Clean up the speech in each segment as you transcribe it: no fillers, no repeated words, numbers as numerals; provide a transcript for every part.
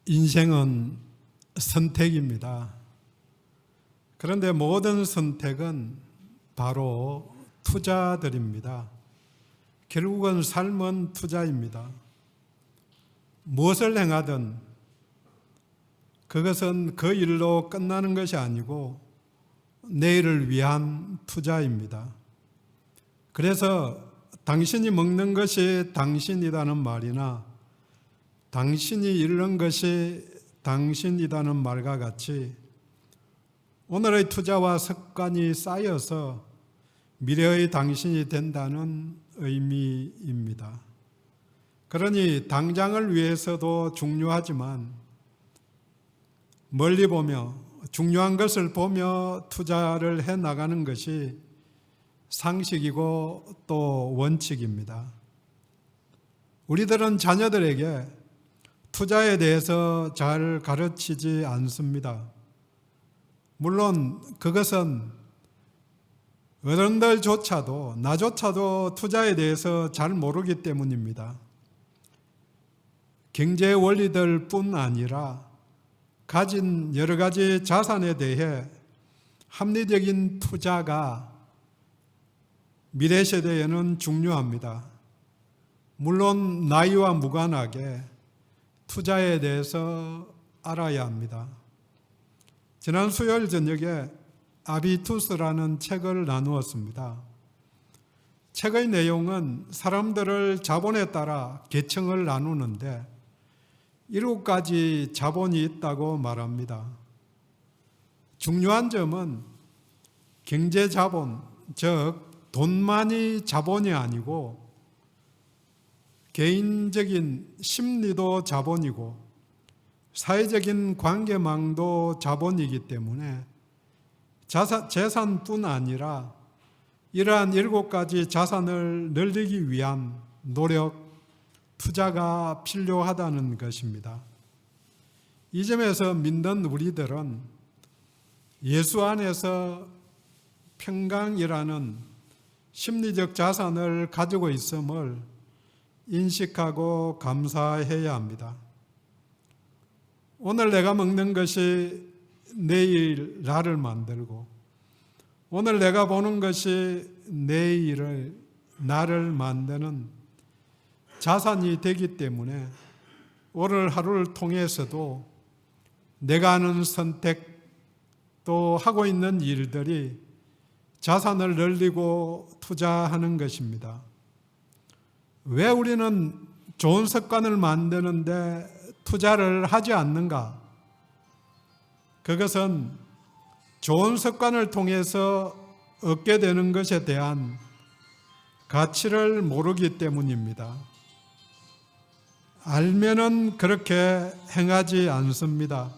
인생은 선택입니다. 그런데 모든 선택은 바로 투자들입니다. 결국은 삶은 투자입니다. 무엇을 행하든 그것은 그 일로 끝나는 것이 아니고 내일을 위한 투자입니다. 그래서 당신이 먹는 것이 당신이라는 말이나 당신이 잃는 것이 당신이라는 말과 같이 오늘의 투자와 습관이 쌓여서 미래의 당신이 된다는 의미입니다. 그러니 당장을 위해서도 중요하지만 멀리 보며 중요한 것을 보며 투자를 해 나가는 것이 상식이고 또 원칙입니다. 우리들은 자녀들에게 투자에 대해서 잘 가르치지 않습니다. 물론 그것은 어른들조차도 나조차도 투자에 대해서 잘 모르기 때문입니다. 경제 원리들뿐 아니라 가진 여러 가지 자산에 대해 합리적인 투자가 미래 세대에는 중요합니다. 물론 나이와 무관하게 투자에 대해서 알아야 합니다. 지난 수요일 저녁에 아비투스라는 책을 나누었습니다. 책의 내용은 사람들을 자본에 따라 계층을 나누는데 7가지 자본이 있다고 말합니다. 중요한 점은 경제자본, 즉 돈만이 자본이 아니고 개인적인 심리도 자본이고 사회적인 관계망도 자본이기 때문에 재산뿐 아니라 이러한 7가지 자산을 늘리기 위한 노력, 투자가 필요하다는 것입니다. 이 점에서 믿는 우리들은 예수 안에서 평강이라는 심리적 자산을 가지고 있음을 인식하고 감사해야 합니다. 오늘 내가 먹는 것이 내일 나를 만들고 오늘 내가 보는 것이 내일을 나를 만드는 자산이 되기 때문에 오늘 하루를 통해서도 내가 하는 선택 또 하고 있는 일들이 자산을 늘리고 투자하는 것입니다. 왜 우리는 좋은 습관을 만드는데 투자를 하지 않는가? 그것은 좋은 습관을 통해서 얻게 되는 것에 대한 가치를 모르기 때문입니다. 알면은 그렇게 행하지 않습니다.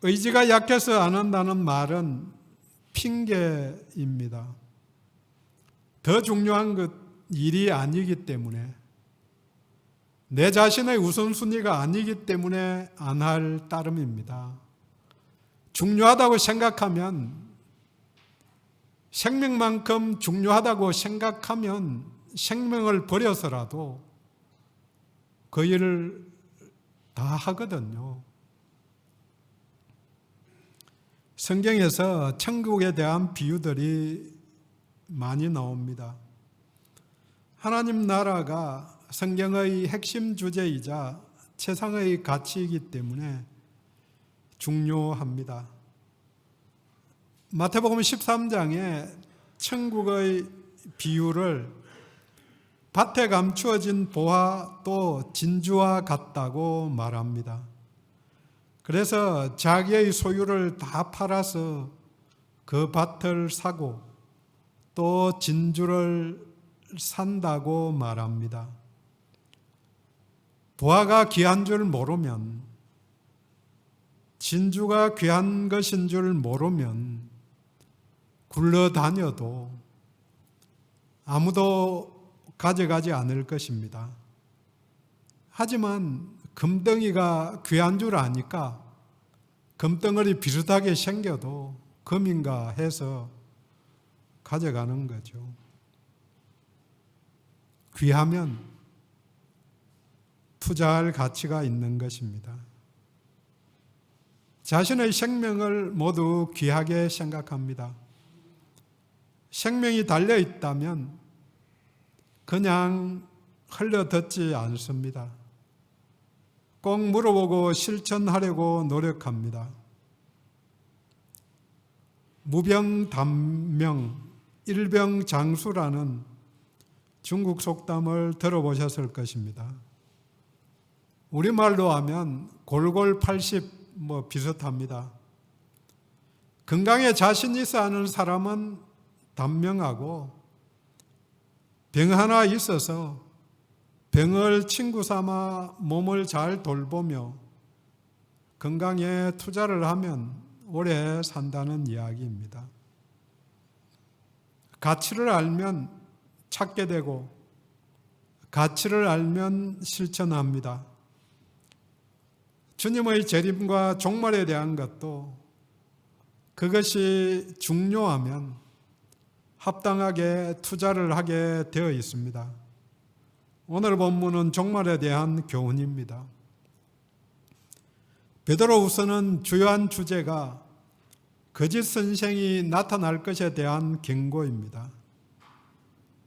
의지가 약해서 안 한다는 말은 핑계입니다. 더 중요한 것 일이 아니기 때문에 내 자신의 우선순위가 아니기 때문에 안 할 따름입니다. 중요하다고 생각하면 생명만큼 중요하다고 생각하면 생명을 버려서라도 그 일을 다 하거든요. 성경에서 천국에 대한 비유들이 많이 나옵니다. 하나님 나라가 성경의 핵심 주제이자 최상의 가치이기 때문에 중요합니다. 마태복음 13장에 천국의 비유를 밭에 감추어진 보화 또 진주와 같다고 말합니다. 그래서 자기의 소유를 다 팔아서 그 밭을 사고 또 진주를 산다고 말합니다. 보화가 귀한 줄 모르면, 진주가 귀한 것인 줄 모르면 굴러다녀도 아무도 가져가지 않을 것입니다. 하지만 금덩이가 귀한 줄 아니까 금덩어리 비슷하게 생겨도 금인가 해서 가져가는 거죠. 귀하면 투자할 가치가 있는 것입니다. 자신의 생명을 모두 귀하게 생각합니다. 생명이 달려 있다면 그냥 흘려듣지 않습니다. 꼭 물어보고 실천하려고 노력합니다. 무병단명, 일병장수라는 중국 속담을 들어보셨을 것입니다. 우리말로 하면 골골 80 비슷합니다. 건강에 자신 있어 하는 사람은 단명하고 병 하나 있어서 병을 친구 삼아 몸을 잘 돌보며 건강에 투자를 하면 오래 산다는 이야기입니다. 가치를 알면 찾게 되고 가치를 알면 실천합니다. 주님의 재림과 종말에 대한 것도 그것이 중요하면 합당하게 투자를 하게 되어 있습니다. 오늘 본문은 종말에 대한 교훈입니다. 베드로후서는 주요한 주제가 거짓 선생이 나타날 것에 대한 경고입니다.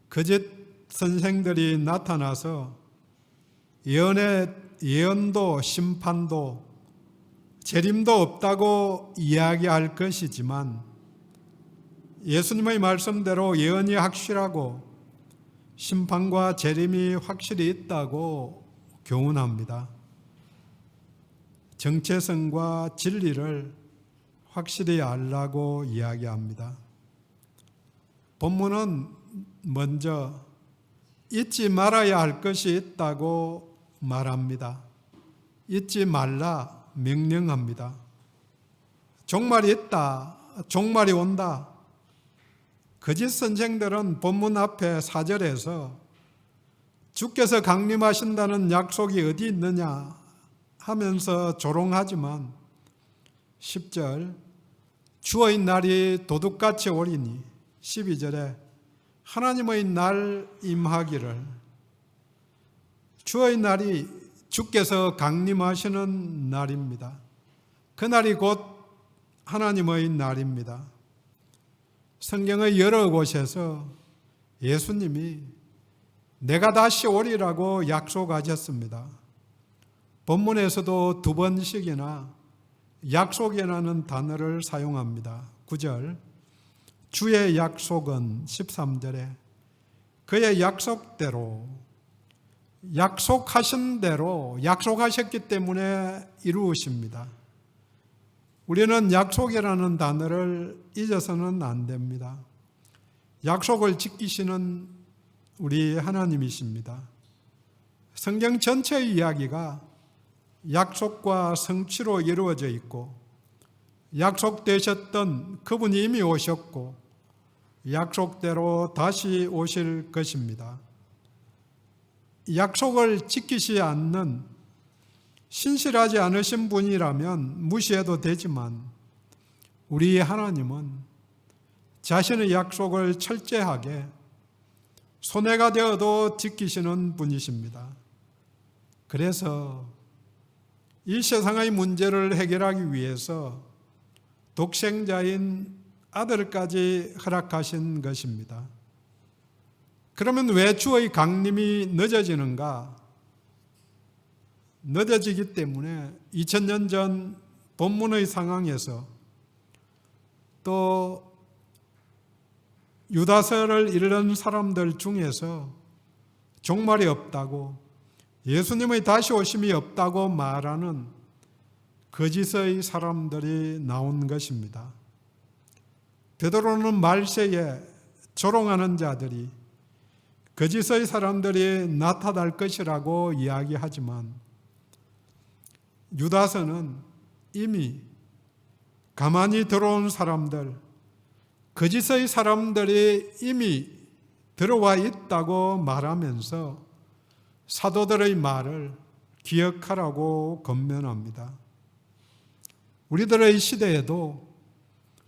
거짓 선생들이 나타나서 예언도 심판도 재림도 없다고 이야기할 것이지만 예수님의 말씀대로 예언이 확실하고 심판과 재림이 확실히 있다고 교훈합니다. 정체성과 진리를 확실히 알라고 이야기합니다. 본문은 먼저 잊지 말아야 할 것이 있다고 말합니다. 잊지 말라 명령합니다. 종말이 있다. 종말이 온다. 거짓 선생들은 본문 앞에 4절에서 주께서 강림하신다는 약속이 어디 있느냐 하면서 조롱하지만 10절 주의 날이 도둑같이 오리니 12절에 하나님의 날 임하기를 주의 날이 주께서 강림하시는 날입니다. 그날이 곧 하나님의 날입니다. 성경의 여러 곳에서 예수님이 내가 다시 오리라고 약속하셨습니다. 본문에서도 2번씩이나 약속이라는 단어를 사용합니다. 9절 주의 약속은 13절에 그의 약속대로 약속하신 대로 약속하셨기 때문에 이루으십니다. 우리는 약속이라는 단어를 잊어서는 안 됩니다. 약속을 지키시는 우리 하나님이십니다. 성경 전체의 이야기가 약속과 성취로 이루어져 있고 약속되셨던 그분이 이미 오셨고 약속대로 다시 오실 것입니다. 약속을 지키지 않는 신실하지 않으신 분이라면 무시해도 되지만 우리 하나님은 자신의 약속을 철저하게 손해가 되어도 지키시는 분이십니다. 그래서 이 세상의 문제를 해결하기 위해서 독생자인 아들까지 허락하신 것입니다. 그러면 왜 주의 강림이 늦어지는가? 늦어지기 때문에 2000년 전 본문의 상황에서 또 유다서를 읽는 사람들 중에서 종말이 없다고 예수님의 다시 오심이 없다고 말하는 거짓의 사람들이 나온 것입니다. 베드로는 말세에 조롱하는 자들이 거짓의 사람들이 나타날 것이라고 이야기하지만 유다서는 이미 가만히 들어온 사람들, 거짓의 사람들이 이미 들어와 있다고 말하면서 사도들의 말을 기억하라고 권면합니다. 우리들의 시대에도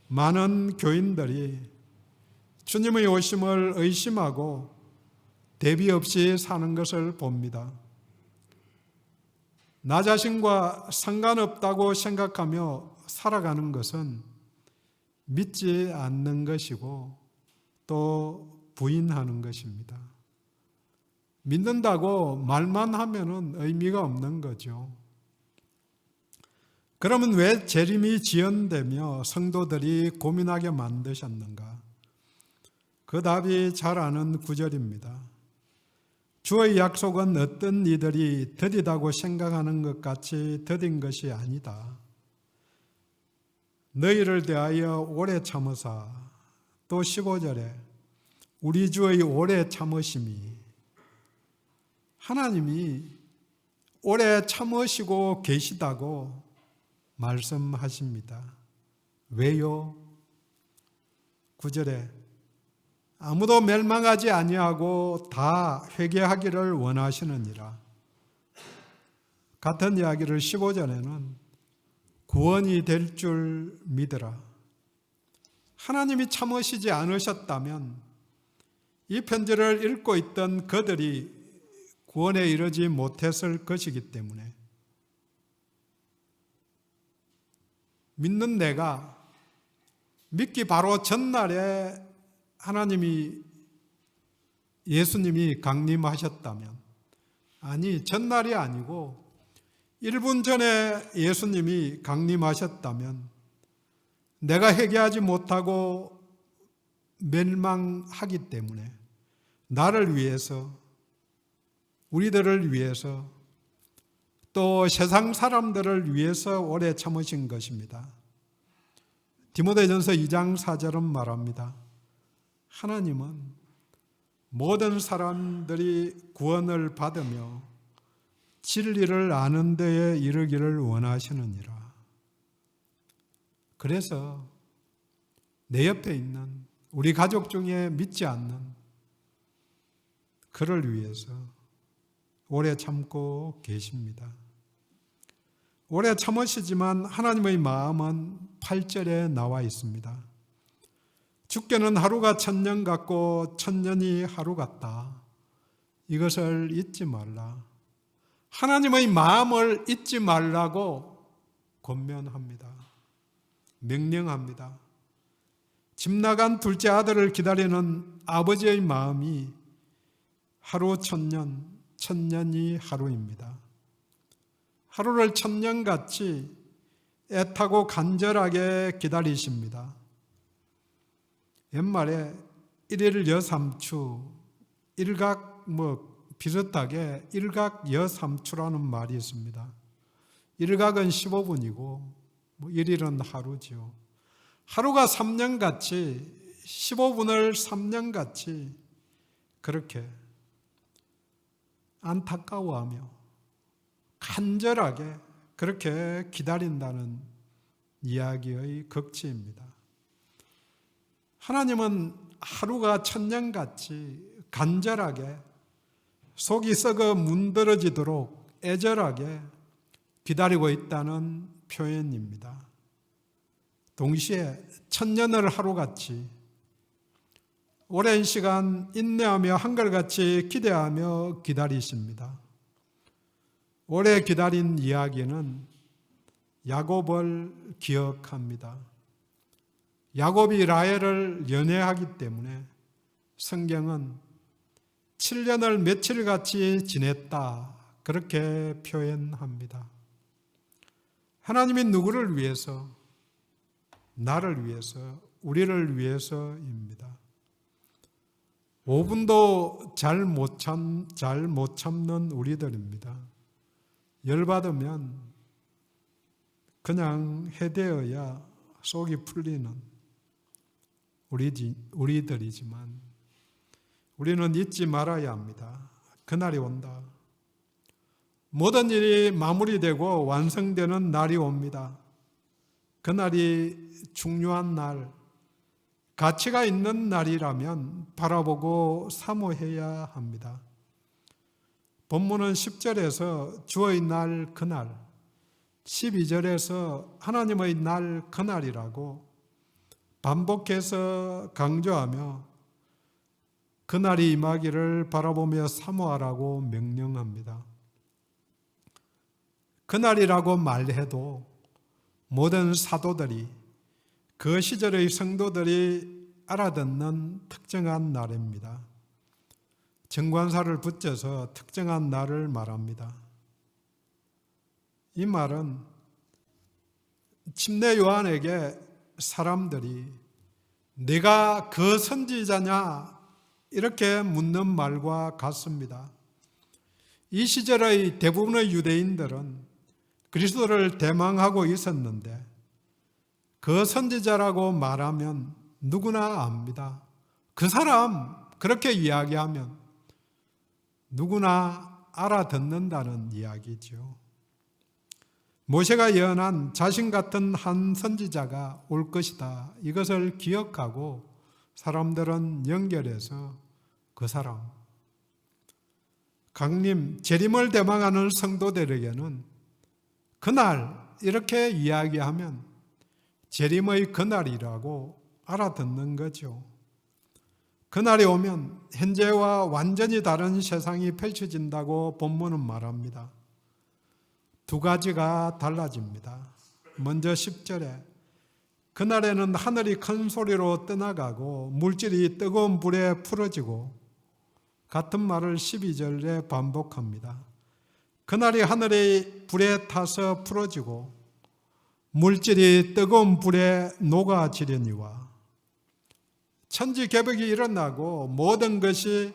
많은 교인들이 주님의 오심을 의심하고 대비 없이 사는 것을 봅니다. 나 자신과 상관없다고 생각하며 살아가는 것은 믿지 않는 것이고 또 부인하는 것입니다. 믿는다고 말만 하면은 의미가 없는 거죠. 그러면 왜 재림이 지연되며 성도들이 고민하게 만드셨는가? 그 답이 잘 아는 구절입니다. 주의 약속은 어떤 이들이 더디다고 생각하는 것 같이 더딘 것이 아니다. 너희를 대하여 오래 참으사, 또 15절에 우리 주의 오래 참으심이, 하나님이 오래 참으시고 계시다고 말씀하십니다. 왜요? 9절에 아무도 멸망하지 아니하고 다 회개하기를 원하시느니라. 같은 이야기를 15절에는 구원이 될 줄 믿으라. 하나님이 참으시지 않으셨다면 이 편지를 읽고 있던 그들이 구원에 이르지 못했을 것이기 때문에 믿는 내가 믿기 바로 전날에 예수님이 강림하셨다면, 아니 전날이 아니고 1분 전에 예수님이 강림하셨다면 내가 회개하지 못하고 멸망하기 때문에 나를 위해서, 우리들을 위해서, 또 세상 사람들을 위해서 오래 참으신 것입니다. 디모데전서 2장 4절은 말합니다. 하나님은 모든 사람들이 구원을 받으며 진리를 아는 데에 이르기를 원하시느니라. 그래서 내 옆에 있는 우리 가족 중에 믿지 않는 그를 위해서 오래 참고 계십니다. 오래 참으시지만 하나님의 마음은 8절에 나와 있습니다. 주께는 하루가 1000년 같고 1000년이 하루 같다. 이것을 잊지 말라. 하나님의 마음을 잊지 말라고 권면합니다. 명령합니다. 집 나간 둘째 아들을 기다리는 아버지의 마음이 하루 1000년, 1000년이 하루입니다. 하루를 1000년같이 애타고 간절하게 기다리십니다. 옛말에 일일 여삼추, 비슷하게 일각여삼추라는 말이 있습니다. 일각은 15분이고 일일은 하루지요. 하루가 3년같이 15분을 3년같이 그렇게 안타까워하며 간절하게 그렇게 기다린다는 이야기의 극치입니다. 하나님은 하루가 1000년같이 간절하게 속이 썩어 문드러지도록 애절하게 기다리고 있다는 표현입니다. 동시에 1000년을 하루같이 오랜 시간 인내하며 한결같이 기대하며 기다리십니다. 오래 기다린 이야기는 야곱을 기억합니다. 야곱이 라헬을 연애하기 때문에 성경은 7년을 며칠같이 지냈다 그렇게 표현합니다. 하나님이 누구를 위해서? 나를 위해서, 우리를 위해서입니다. 5분도 잘 못 참는 우리들입니다. 열받으면 그냥 해대어야 속이 풀리는 우리들이지만 우리는 잊지 말아야 합니다. 그날이 온다. 모든 일이 마무리되고 완성되는 날이 옵니다. 그날이 중요한 날, 가치가 있는 날이라면 바라보고 사모해야 합니다. 본문은 10절에서 주의 날 그날, 12절에서 하나님의 날 그날이라고 반복해서 강조하며 그날이 임하기를 바라보며 사모하라고 명령합니다. 그날이라고 말해도 모든 사도들이, 그 시절의 성도들이 알아듣는 특정한 날입니다. 정관사를 붙여서 특정한 날을 말합니다. 이 말은 침례 요한에게 사람들이 내가 그 선지자냐 이렇게 묻는 말과 같습니다. 이 시절의 대부분의 유대인들은 그리스도를 대망하고 있었는데 그 선지자라고 말하면 누구나 압니다. 그 사람 그렇게 이야기하면 누구나 알아듣는다는 이야기죠. 모세가 예언한 자신 같은 한 선지자가 올 것이다. 이것을 기억하고 사람들은 연결해서 그 사람, 강림, 재림을 대망하는 성도들에게는 그날 이렇게 이야기하면 재림의 그날이라고 알아듣는 거죠. 그날이 오면 현재와 완전히 다른 세상이 펼쳐진다고 본문은 말합니다. 두 가지가 달라집니다. 먼저 10절에 그날에는 하늘이 큰 소리로 떠나가고 물질이 뜨거운 불에 풀어지고, 같은 말을 12절에 반복합니다. 그날이 하늘이 불에 타서 풀어지고 물질이 뜨거운 불에 녹아지려니와, 천지개벽이 일어나고 모든 것이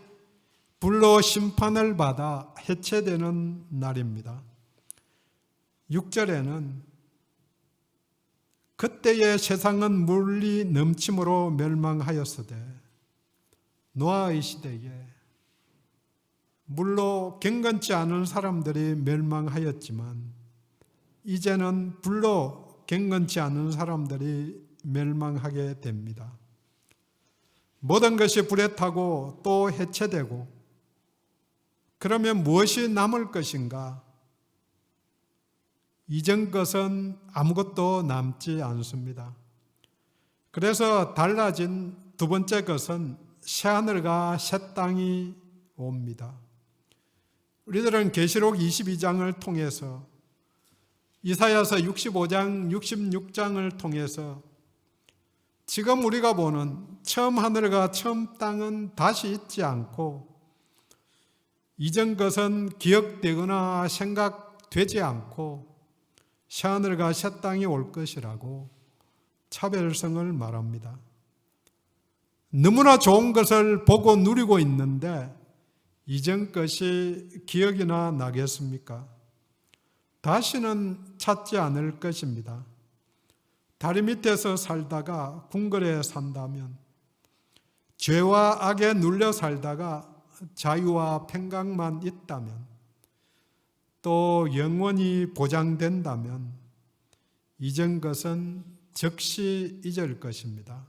불로 심판을 받아 해체되는 날입니다. 6절에는 그때의 세상은 물이 넘침으로 멸망하였으되 노아의 시대에 물로 경건치 않은 사람들이 멸망하였지만 이제는 불로 경건치 않은 사람들이 멸망하게 됩니다. 모든 것이 불에 타고 또 해체되고, 그러면 무엇이 남을 것인가? 이전 것은 아무것도 남지 않습니다. 그래서 달라진 두 번째 것은 새하늘과 새 땅이 옵니다. 우리들은 계시록 22장을 통해서, 이사야서 65장, 66장을 통해서 지금 우리가 보는 처음 하늘과 처음 땅은 다시 있지 않고 이전 것은 기억되거나 생각되지 않고 새하늘과 새 땅이 올 것이라고 차별성을 말합니다. 너무나 좋은 것을 보고 누리고 있는데 이전 것이 기억이나 나겠습니까? 다시는 찾지 않을 것입니다. 다리 밑에서 살다가 궁궐에 산다면, 죄와 악에 눌려 살다가 자유와 평강만 있다면, 또 영원히 보장된다면 이전 것은 즉시 잊을 것입니다.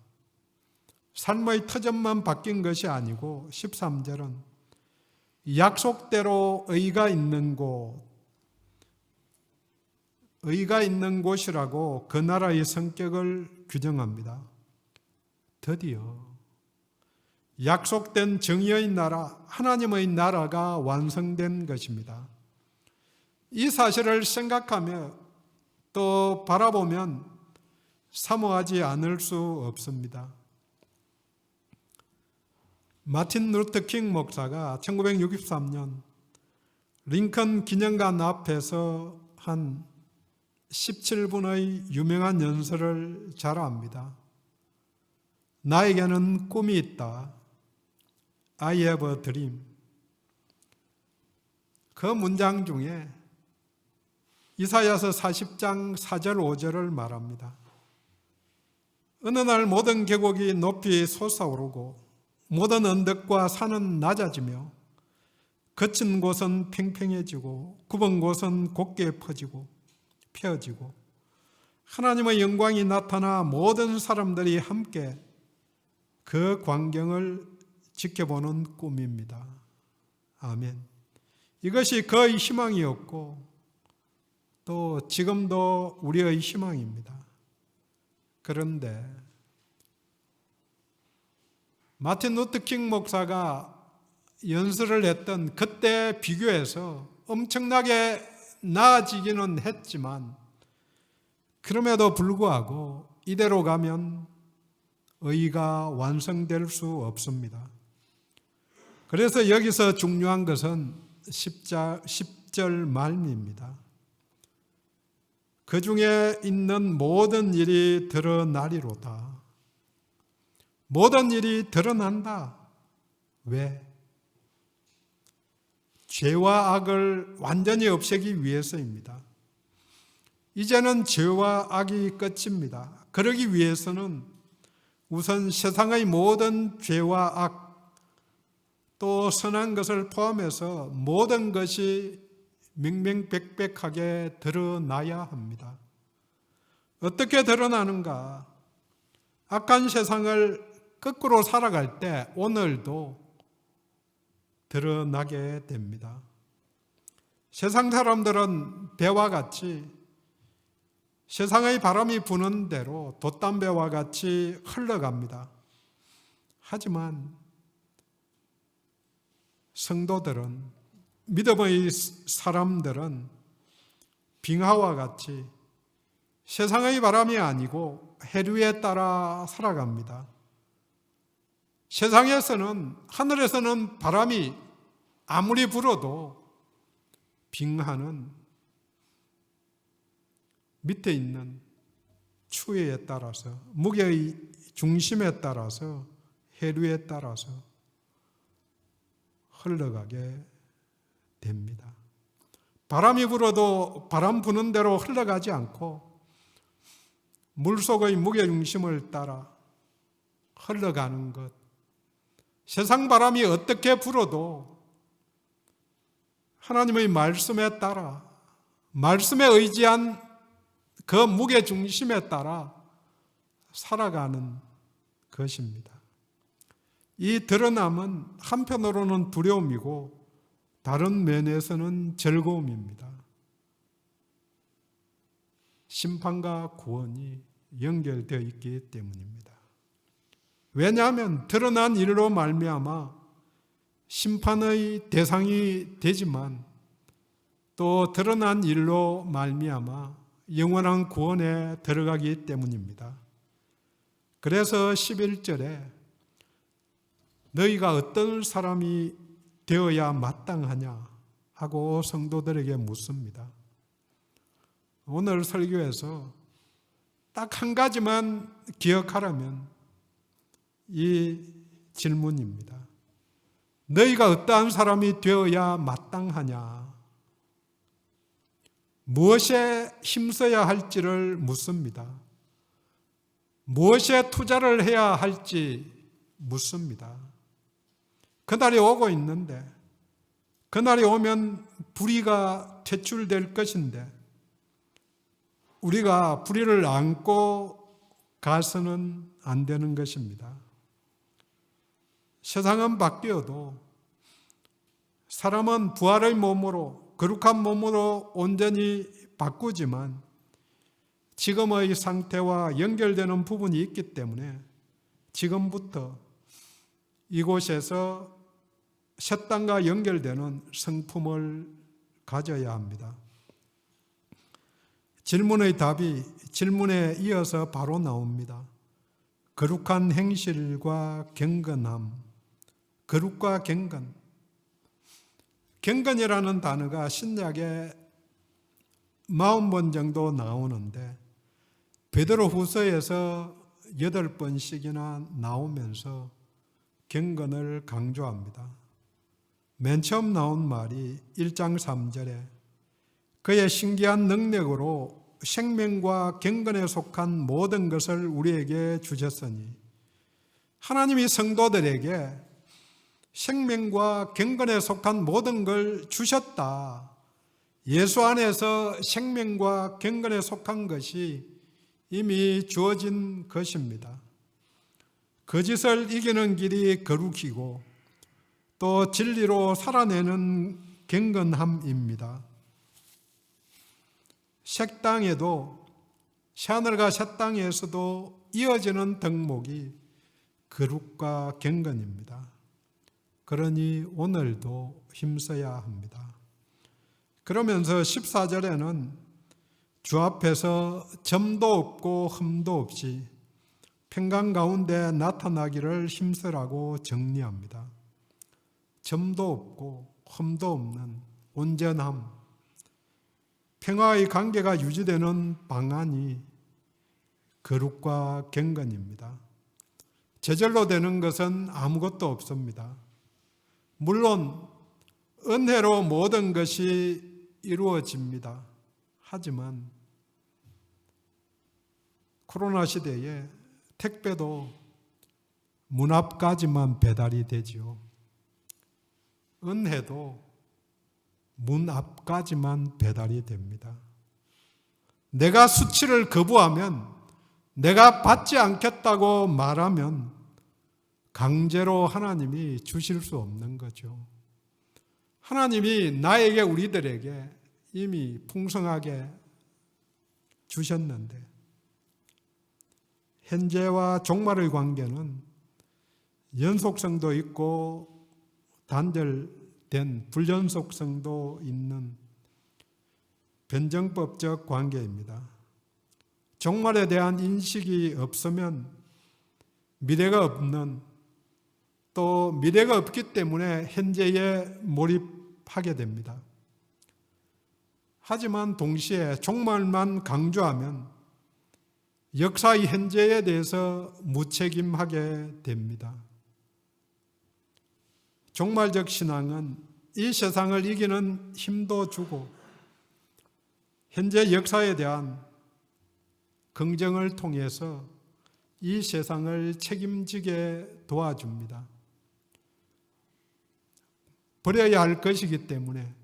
삶의 터전만 바뀐 것이 아니고 13절은 약속대로 의가 있는 곳이라고 그 나라의 성격을 규정합니다. 드디어 약속된 정의의 나라, 하나님의 나라가 완성된 것입니다. 이 사실을 생각하며 또 바라보면 사모하지 않을 수 없습니다. 마틴 루터 킹 목사가 1963년 링컨 기념관 앞에서 한 17분의 유명한 연설을 잘 압니다. 나에게는 꿈이 있다. I have a dream. 그 문장 중에 이사야서 40장 4절 5절을 말합니다. 어느 날 모든 계곡이 높이 솟아오르고 모든 언덕과 산은 낮아지며 거친 곳은 팽팽해지고 굽은 곳은 곧게 펴지고 하나님의 영광이 나타나 모든 사람들이 함께 그 광경을 지켜보는 꿈입니다. 아멘. 이것이 그의 희망이었고 또 지금도 우리의 희망입니다. 그런데 마틴 루터 킹 목사가 연설을 했던 그때 비교해서 엄청나게 나아지기는 했지만 그럼에도 불구하고 이대로 가면 의가 완성될 수 없습니다. 그래서 여기서 중요한 것은 10절 말미입니다. 그 중에 있는 모든 일이 드러나리로다. 모든 일이 드러난다. 왜? 죄와 악을 완전히 없애기 위해서입니다. 이제는 죄와 악이 끝입니다. 그러기 위해서는 우선 세상의 모든 죄와 악, 또 선한 것을 포함해서 모든 것이 명명백백하게 드러나야 합니다. 어떻게 드러나는가? 악한 세상을 거꾸로 살아갈 때 오늘도 드러나게 됩니다. 세상 사람들은 배와 같이 세상의 바람이 부는 대로 돛담배와 같이 흘러갑니다. 하지만 성도들은, 믿음의 사람들은 빙하와 같이 세상의 바람이 아니고 해류에 따라 살아갑니다. 세상에서는, 하늘에서는 바람이 아무리 불어도 빙하는 밑에 있는 추위에 따라서, 무게의 중심에 따라서, 해류에 따라서 흘러가게 됩니다. 바람이 불어도 바람 부는 대로 흘러가지 않고 물속의 무게중심을 따라 흘러가는 것, 세상 바람이 어떻게 불어도 하나님의 말씀에 따라, 말씀에 의지한 그 무게중심에 따라 살아가는 것입니다. 이 드러남은 한편으로는 두려움이고 다른 면에서는 즐거움입니다. 심판과 구원이 연결되어 있기 때문입니다. 왜냐하면 드러난 일로 말미암아 심판의 대상이 되지만 또 드러난 일로 말미암아 영원한 구원에 들어가기 때문입니다. 그래서 11절에 너희가 어떤 사람이 되어야 마땅하냐 하고 성도들에게 묻습니다. 오늘 설교에서 딱 한 가지만 기억하라면 이 질문입니다. 너희가 어떠한 사람이 되어야 마땅하냐? 무엇에 힘써야 할지를 묻습니다. 무엇에 투자를 해야 할지 묻습니다. 그날이 오고 있는데, 그날이 오면 불의가 퇴출될 것인데 우리가 불의를 안고 가서는 안 되는 것입니다. 세상은 바뀌어도 사람은 부활의 몸으로, 거룩한 몸으로 온전히 바꾸지만 지금의 상태와 연결되는 부분이 있기 때문에 지금부터 이곳에서 새 땅과 연결되는 성품을 가져야 합니다. 질문의 답이 질문에 이어서 바로 나옵니다. 거룩한 행실과 경건함. 거룩과 경건. 경건이라는 단어가 신약에 40번 정도 나오는데 베드로 후서에서 8번씩이나 나오면서 경건을 강조합니다. 맨 처음 나온 말이 1장 3절에 그의 신기한 능력으로 생명과 경건에 속한 모든 것을 우리에게 주셨으니, 하나님이 성도들에게 생명과 경건에 속한 모든 걸 주셨다. 예수 안에서 생명과 경건에 속한 것이 이미 주어진 것입니다. 거짓을 이기는 길이 거룩이고 또 진리로 살아내는 경건함입니다. 새 땅에도, 새하늘과 새 땅에서도 이어지는 덕목이 거룩과 경건입니다. 그러니 오늘도 힘써야 합니다. 그러면서 14절에는 주 앞에서 점도 없고 흠도 없이 평강 가운데 나타나기를 힘쓰라고 정리합니다. 점도 없고 흠도 없는 온전함, 평화의 관계가 유지되는 방안이 거룩과 경건입니다. 저절로 되는 것은 아무것도 없습니다. 물론 은혜로 모든 것이 이루어집니다. 하지만 코로나 시대에 택배도 문 앞까지만 배달이 되지요. 은혜도 문 앞까지만 배달이 됩니다. 내가 수치를 거부하면, 내가 받지 않겠다고 말하면 강제로 하나님이 주실 수 없는 거죠. 하나님이 나에게, 우리들에게 이미 풍성하게 주셨는데, 현재와 종말의 관계는 연속성도 있고 단절된 불연속성도 있는 변정법적 관계입니다. 종말에 대한 인식이 없으면 미래가 없는, 또 미래가 없기 때문에 현재에 몰입하게 됩니다. 하지만 동시에 종말만 강조하면 역사의 현재에 대해서 무책임하게 됩니다. 종말적 신앙은 이 세상을 이기는 힘도 주고 현재 역사에 대한 긍정을 통해서 이 세상을 책임지게 도와줍니다. 버려야 할 것이기 때문에,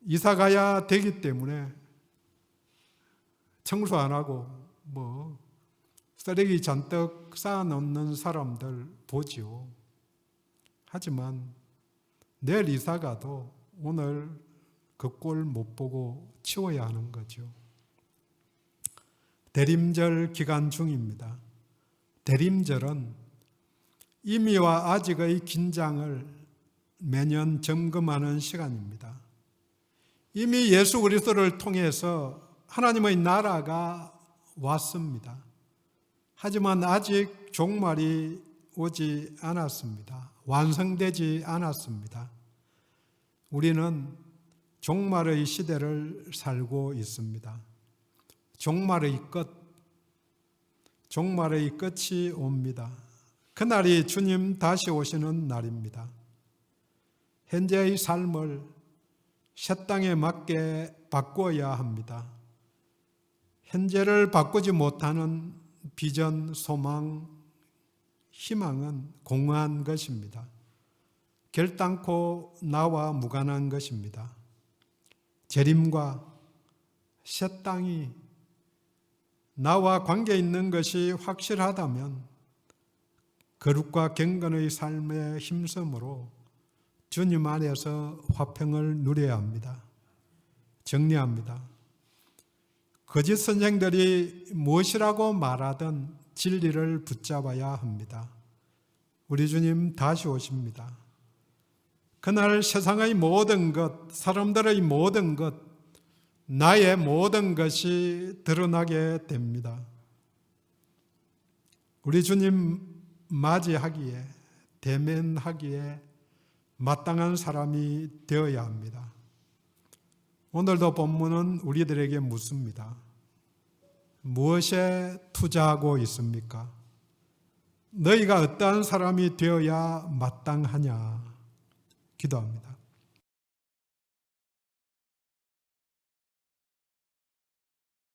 이사 가야 되기 때문에 청소 안 하고 쓰레기 잔뜩 쌓아놓는 사람들 보지요. 하지만 내일 이사 가도 오늘 그 꼴 못 보고 치워야 하는 거죠. 대림절 기간 중입니다. 대림절은 이미와 아직의 긴장을 매년 점검하는 시간입니다. 이미 예수 그리스도를 통해서 하나님의 나라가 왔습니다. 하지만 아직 종말이 오지 않았습니다. 완성되지 않았습니다. 우리는 종말의 시대를 살고 있습니다. 종말의 끝이 옵니다. 그날이 주님 다시 오시는 날입니다. 현재의 삶을 새 땅에 맞게 바꾸어야 합니다. 현재를 바꾸지 못하는 비전, 소망, 희망은 공허한 것입니다. 결단코 나와 무관한 것입니다. 재림과 새 땅이 나와 관계 있는 것이 확실하다면 거룩과 경건의 삶의 힘쓰므로 주님 안에서 화평을 누려야 합니다. 정리합니다. 거짓 선생들이 무엇이라고 말하든 진리를 붙잡아야 합니다. 우리 주님 다시 오십니다. 그날 세상의 모든 것, 사람들의 모든 것, 나의 모든 것이 드러나게 됩니다. 우리 주님 맞이하기에, 대면하기에 마땅한 사람이 되어야 합니다. 오늘도 본문은 우리들에게 묻습니다. 무엇에 투자하고 있습니까? 너희가 어떠한 사람이 되어야 마땅하냐? 기도합니다.